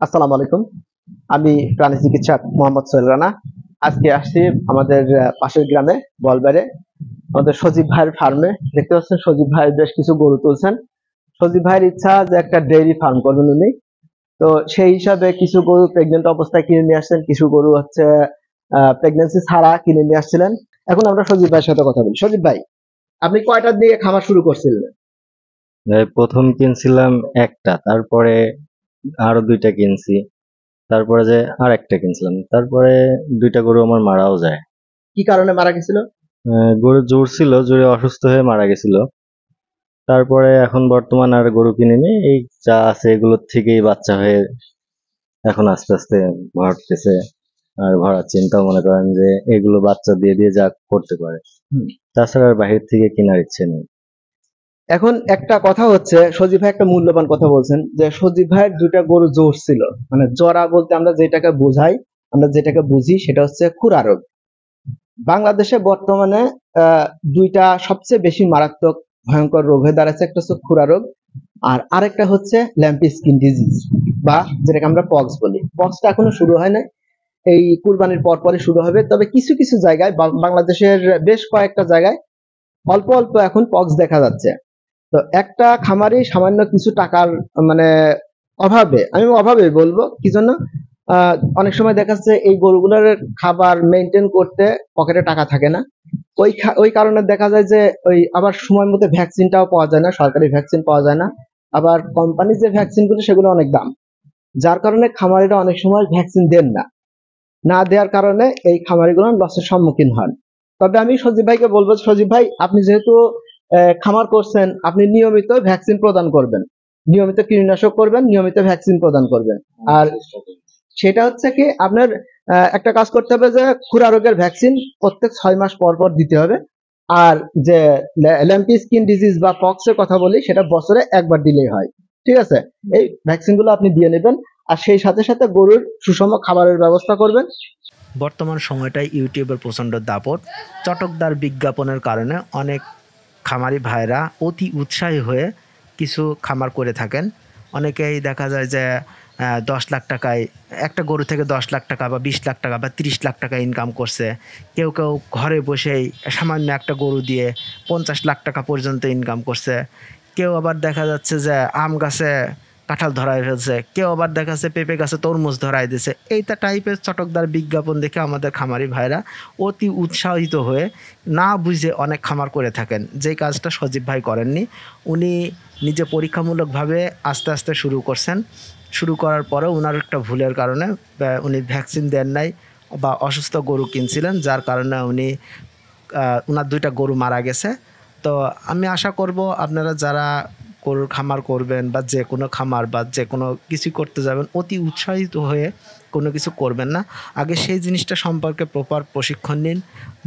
আসসালামু আলাইকুম। আমি প্রাণী চিকিৎসক মোহাম্মদ সোহেল রানা। আজকে আসছি আমাদের পাশের গ্রামে বলবারে আমাদের সজীব ভাইয়ের ফার্মে। দেখতে পাচ্ছেন সজীব ভাই বেশ কিছু গরু তুলছেন। সজীব ভাইয়ের ইচ্ছা যে একটা ডেইরি ফার্ম করবেন উনি। তো সেই হিসাবে কিছু গরু প্রেগনেন্ট অবস্থায় কিনে নিয়ে আসছেন, কিছু গরু হচ্ছে প্রেগনেন্সি ছাড়া কিনে নিয়ে আসছিলেন। এখন আমরা সজীব ভাইয়ের সাথে কথা বলি। সজীব ভাই, আপনি কয়টা দিয়ে খামার শুরু করছিলেন? প্রথম কিনছিলাম একটা, তারপরে আরো দুইটা কিনছি, তারপরে যে আর একটা কিনছিলাম, তারপরে দুইটা গরু আমার মারাও যায়। কি কারণে মারা গেছিল? গরু জোর ছিল, জোরে অসুস্থ হয়ে মারা গেছিল। তারপরে এখন বর্তমান আর গরু কিনিনি, এই যা আছে এগুলোর থেকেই বাচ্চা হয়ে এখন আস্তে আস্তে ভরতেছে। আর ভরার চিন্তা মনে করেন যে এগুলো বাচ্চা দিয়ে দিয়ে যা করতে পারে, হুম। তাছাড়া আর বাহির থেকে কেনার ইচ্ছে নেই। এখন একটা কথা হচ্ছে, সজীব ভাই একটা মূল্যবান কথা বলছেন যে সজীব ভাইয়ের দুইটা গরু জোর ছিল। মানে জরা বলতে আমরা যেটাকে বোঝাই, আমরা যেটাকে বুঝি সেটা হচ্ছে খুরা রোগ। বাংলাদেশে বর্তমানে আহ, দুইটা সবচেয়ে বেশি মারাত্মক ভয়ঙ্কর রোগ হয়ে দাঁড়াচ্ছে। একটা হচ্ছে খুরা রোগ, আর আরেকটা হচ্ছে ল্যাম্পি স্কিন ডিজিজ, বা যেটাকে আমরা পক্স বলি। পক্সটা এখনো শুরু হয় না, এই কুরবানির পর পরে শুরু হবে। তবে কিছু কিছু জায়গায় বাংলাদেশের বেশ কয়েকটা জায়গায় অল্প অল্প এখন পক্স দেখা যাচ্ছে। তো একটা খামারি সামান্য কিছু টাকার মানে অভাবে, আমি অভাবে বলবো কি জন্য, অনেক সময় দেখা যাচ্ছে এই গরুগুলোর খাবার মেনটেন করতে পকেটে টাকা থাকে না। ওই কারণে দেখা যায় যে ওই আবার সময় মতো ভ্যাকসিনটাও পাওয়া যায় না, সরকারি ভ্যাকসিন পাওয়া যায় না। আবার কোম্পানির যে ভ্যাকসিন গুলো সেগুলো অনেক দাম, যার কারণে খামারিরা অনেক সময় ভ্যাকসিন দেন না। না দেওয়ার কারণে এই খামারিগুলো লসের সম্মুখীন হন। তবে আমি সজীব ভাইকে বলবো, সজীব ভাই আপনি যেহেতু খামার করছেন, আপনি নিয়মিত ভ্যাকসিন প্রদান করবেন, নিয়মিত কীটনাশক করবেন, নিয়মিত ভ্যাকসিন প্রদান করবেন। আর সেটা হচ্ছে কি আপনার একটা কাজ করতে হবে যে খুরা রোগের ভ্যাকসিন প্রত্যেক 6 মাস পর পর দিতে হবে। আর যে ল্যাম্পি স্কিন ডিজিজ বা পক্স এর কথা বলি, সেটা বছরে একবার দিলেই হয়। ঠিক আছে, এই ভ্যাকসিন গুলো আপনি দিয়ে নেবেন। আর সেই সাথে সাথে গরুর সুষম খাবারের ব্যবস্থা করবেন। বর্তমান সময়টায় ইউটিউবের প্রচণ্ড দাপট, চটকদার বিজ্ঞাপনের কারণে অনেক খামারি ভাইরা অতি উৎসাহী হয়ে কিছু খামার করে থাকেন। অনেকেই দেখা যায় যে 10 লাখ টাকায় একটা গরু থেকে 10 লাখ টাকা বা 20 লাখ টাকা বা 30 লাখ টাকা ইনকাম করছে। কেউ কেউ ঘরে বসেই সামান্য একটা গরু দিয়ে 50 লাখ টাকা পর্যন্ত ইনকাম করছে। কেউ আবার দেখা যাচ্ছে যে আম গাছে কাঁঠাল ধরায় ফেলছে, কেউ আবার দেখা যাচ্ছে পেঁপে গাছে তরমুজ ধরায় দিছে। এইটা টাইপের চটকদার বিজ্ঞাপন দেখে আমাদের খামারি ভাইরা অতি উৎসাহিত হয়ে না বুঝে অনেক খামার করে থাকেন, যেই কাজটা সজীব ভাই করেননি। উনি নিজে পরীক্ষামূলকভাবে আস্তে আস্তে শুরু করছেন। শুরু করার পরেও ওনার একটা ভুলের কারণে উনি ভ্যাকসিন দেন নাই বা অসুস্থ গরু কিনছিলেন, যার কারণে উনি ওনার দুইটা গরু মারা গেছে। তো আমি আশা করব আপনারা যারা গরুর খামার করবেন বা যে কোনো খামার বা যে কোনো কিছু করতে যাবেন, অতি উৎসাহিত হয়ে কোনো কিছু করবেন না। আগে সেই জিনিসটা সম্পর্কে প্রপার প্রশিক্ষণ নিন।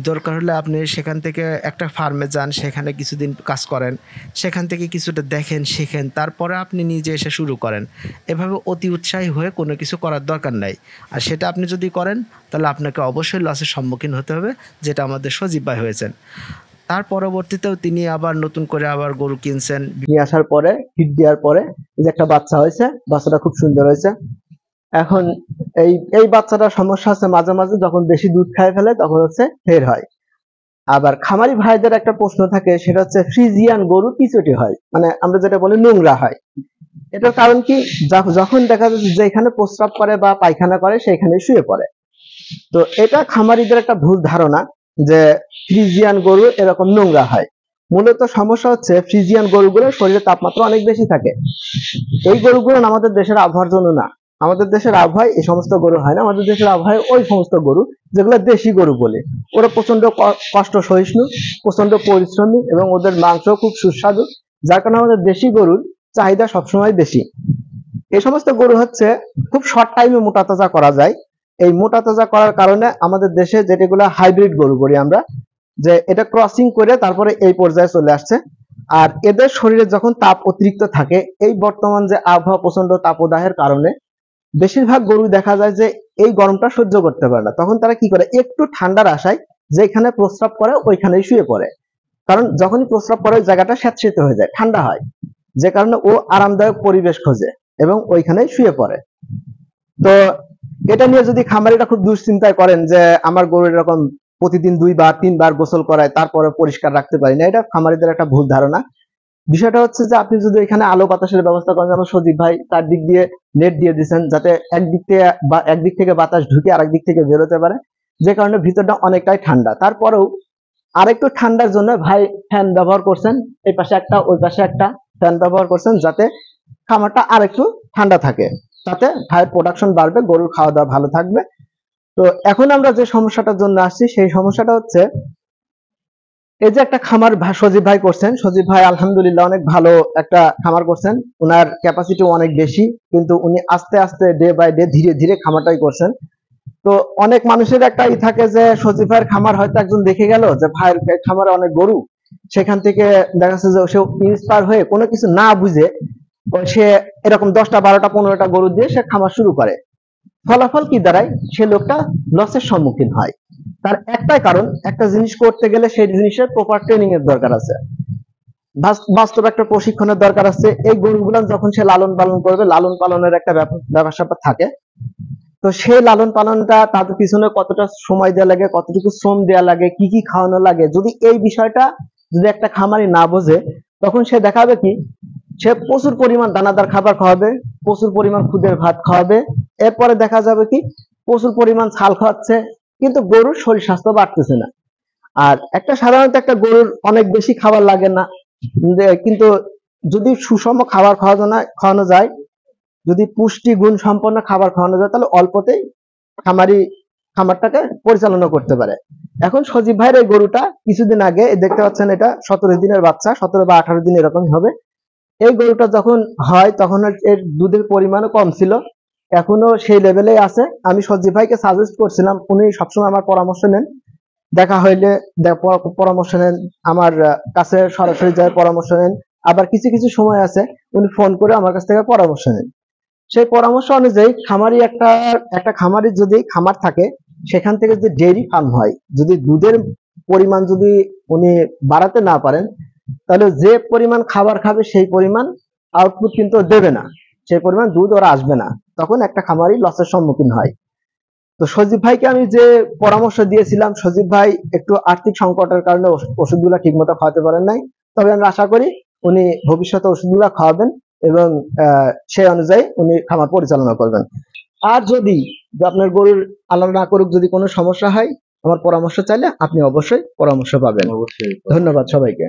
দরকার হলে আপনি সেখান থেকে একটা ফার্মে যান, সেখানে কিছুদিন কাজ করেন, সেখান থেকে কিছুটা দেখেন, শেখেন, তারপরে আপনি নিজে এসে শুরু করেন। এভাবে অতি উৎসাহী হয়ে কোনো কিছু করার দরকার নাই। আর সেটা আপনি যদি করেন তাহলে আপনাকে অবশ্যই লসের সম্মুখীন হতে হবে, যেটা আমাদের সজীব ভাই হয়েছেন। তার পরবর্তীতেও তিনি আবার নতুন করে আবার গরু কিনছেন। নিয়ে আসার পরে হিট দেওয়ার পরে এই যে একটা বাচ্চা হয়েছে, বাচ্চাটা খুব সুন্দর হয়েছে। এখন এই এই বাচ্চাটার সমস্যা হচ্ছে মাঝে মাঝে যখন বেশি দুধ খাই ফেলে তখন হচ্ছে ফের হয়। আবার খামারি ভাইদের একটা প্রশ্ন থাকে, সেটা হচ্ছে ফ্রিজিয়ান গরু পিচটি হয়, মানে আমরা যেটা বলি নোংরা হয়। এটার কারণ কি, যখন দেখা যাচ্ছে যেখানে প্রস্রাব করে বা পায়খানা করে সেখানে শুয়ে পড়ে। তো এটা খামারিদের একটা ভুল ধারণা যে ফ্রিজিয়ান গরু এরকম নোংরা হয়। মূলত সমস্যা হচ্ছে ফ্রিজিয়ান গরুগুলোর শরীরে তাপমাত্রা অনেক বেশি থাকে। এই গরুগুলো আমাদের দেশের আবহাওয়ার জন্য না, আমাদের দেশের আবহাওয়ায় এই সমস্ত গরু হয় না। আমাদের দেশের আবহাওয়ায় ওই সমস্ত গরু যেগুলো দেশি গরু বলে, ওরা প্রচন্ড কষ্ট সহিষ্ণু, প্রচন্ড পরিশ্রমী, এবং ওদের মাংস খুব সুস্বাদু। যার কারণে আমাদের দেশি গরুর চাহিদা সবসময় বেশি। এই সমস্ত গরু হচ্ছে খুব শর্ট টাইমে মোটা তাজা করা যায়। এই মোটা তাজা করার কারণে আমাদের দেশে যেগুলো হাইব্রিড গরু বলি আমরা, যে এটা ক্রসিং করে তারপরে এই পর্যায়ে চলে আসছে। আর এদের শরীরে যখন তাপ অতিরিক্ত থাকে, এই বর্তমান যে আবহাওয়া প্রচন্ড তাপদাহের কারণে বেশিরভাগ গরু দেখা যায় যে এই গরমটা সহ্য করতে পারে না। তখন তারা কি করে, একটু ঠান্ডার আশায় যেখানে প্রস্রাব করে ওইখানেই শুয়ে পড়ে। কারণ যখনই প্রস্রাব করে ওই জায়গাটা স্যাঁতসেঁতে হয়ে যায়, ঠান্ডা হয়, যে কারণে ও আরামদায়ক পরিবেশ খোঁজে এবং ওইখানেই শুয়ে পড়ে। তো এটা নিয়ে যদি খামারিরা খুব দুশ্চিন্তায় করেন যে আমার গরু এরকম প্রতিদিন 2 বার 3 বার গোসল করায় তারপরে পরিষ্কার রাখতে পারি না, এটা খামারিদের একটা ভুল ধারণা। বিষয়টা হচ্ছে যে আপনি যদি এখানে আলো বাতাসের ব্যবস্থা করেন, যেমন সজীব ভাই তার দিক দিয়ে নেট দিয়ে দিচ্ছেন যাতে একদিক থেকে বাতাস ঢুকে আরেক দিক থেকে বেরোতে পারে, যে কারণে ভিতরটা অনেকটাই ঠান্ডা। তারপরেও আরেকটু ঠান্ডার জন্য ভাই ফ্যান ব্যবহার করছেন, এই পাশে একটা ওই পাশে একটা ফ্যান ব্যবহার করছেন যাতে খামারটা আরেকটু ঠান্ডা থাকে, তাতে ভাইয়ের প্রোডাকশন বাড়বে, গরুর খাওয়া দাওয়া ভালো থাকবে। তো এখন আমরা যে সমস্যাটার জন্য আসছি সেই সমস্যাটা হচ্ছে এই যে একটা খামার সজীব ভাই করছেন, সজীব ভাই আলহামদুলিল্লাহ অনেক ভালো একটা খামার করছেন, উনার ক্যাপাসিটি অনেক বেশি, কিন্তু উনি আস্তে আস্তে ডে বাই ডে ধীরে ধীরে খামারটাই করছেন। তো অনেক মানুষের একটা থাকে যে সজীব ভাইয়ের খামার হয়তো একজন দেখে গেল যে ভাইয়ের খামারে অনেক গরু, সেখান থেকে দেখা যাচ্ছে যে সে ইন্সপায়ার হয়ে কোনো কিছু না বুঝে সে এরকম 10টা 12টা 15টা গরু দিয়ে সে খামার শুরু করে। ফলাফল কি দাঁড়ায়? সে লোকটা লসের সম্মুখীন হয়। তার একটাই কারণ, একটা জিনিস করতে গেলে সেই জিনিসের প্রপার ট্রেনিং এর দরকার আছে, বাস্তব একটা প্রশিক্ষণের দরকার আছে। এই গরুগুলো যখন সে লালন পালন করবে, লালন পালনের একটা ব্যাপার স্যাপার থাকে। তো সেই লালন পালনটা তাদের পিছনে কতটা সময় দেওয়া লাগে, কতটুকু শ্রম দেওয়া লাগে, কি কি খাওয়ানো লাগে, যদি এই বিষয়টা যদি একটা খামারি না বোঝে, তখন সে দেখাবে কি সে প্রচুর পরিমাণ দানাদার খাবার খাওয়াবে, প্রচুর পরিমাণ খুদের ভাত খাওয়াবে, এরপরে দেখা যাবে কি প্রচুর পরিমাণ ছাল খাওয়াচ্ছে, কিন্তু গরুর শরীর স্বাস্থ্য বাড়তেছে না। আর একটা সাধারণত একটা গরুর অনেক বেশি খাবার লাগে না, কিন্তু যদি সুষম খাবার খাওয়ানো যায়, যদি পুষ্টি গুণ সম্পন্ন খাবার খাওয়ানো যায়, তাহলে অল্পতেই খামারটাকে পরিচালনা করতে পারে। এখন সজীব ভাইয়ের এই গরুটা কিছুদিন আগে দেখতে পাচ্ছেন, এটা 17 দিনের বাচ্চা, 17 বা 18 দিন এরকমই হবে। এই গরুটা যখন হয় তখন এর দুধের পরিমাণও কম ছিল, এখনো সেই লেভেলেই আছে। আমি সজীব ভাইকে সাজেস্ট করছিলাম, উনি সবসময় আমার পরামর্শ নেন, দেখা হইলে পরামর্শ নেন, আমার কাছে সরাসরি যায় পরামর্শ নেন, আবার কিছু কিছু সময় আছে উনি ফোন করে আমার কাছ থেকে পরামর্শ নেন। সেই পরামর্শ অনুযায়ী একটা খামারের যদি খামার থাকে, সেখান থেকে যদি ডেইরি ফার্ম হয়, যদি দুধের পরিমাণ যদি উনি বাড়াতে না পারেন, তাহলে যে পরিমাণ খাবার খাবে সেই পরিমাণ আউটপুট কিন্তু দেবে না, সেই পরিমাণ দুধ ওরা আসবে না, তখন একটা খামারি লসের সম্মুখীন হয়। তো সজীব ভাইকে আমি যে পরামর্শ দিয়েছিলাম, সজীব ভাই একটু আর্থিক সংকটের কারণে ওষুধগুলা ঠিক মতো খাওয়াতে পারেন নাই, তবে আমি আশা করি উনি ভবিষ্যতে ওষুধগুলা খাওয়াবেন এবং সেই অনুযায়ী উনি খামার পরিচালনা করবেন। আর যদি আপনার গরুর আল্লাহ না করুক যদি কোনো সমস্যা হয়, আমার পরামর্শ চাইলে আপনি অবশ্যই পরামর্শ পাবেন। অবশ্যই। ধন্যবাদ সবাইকে।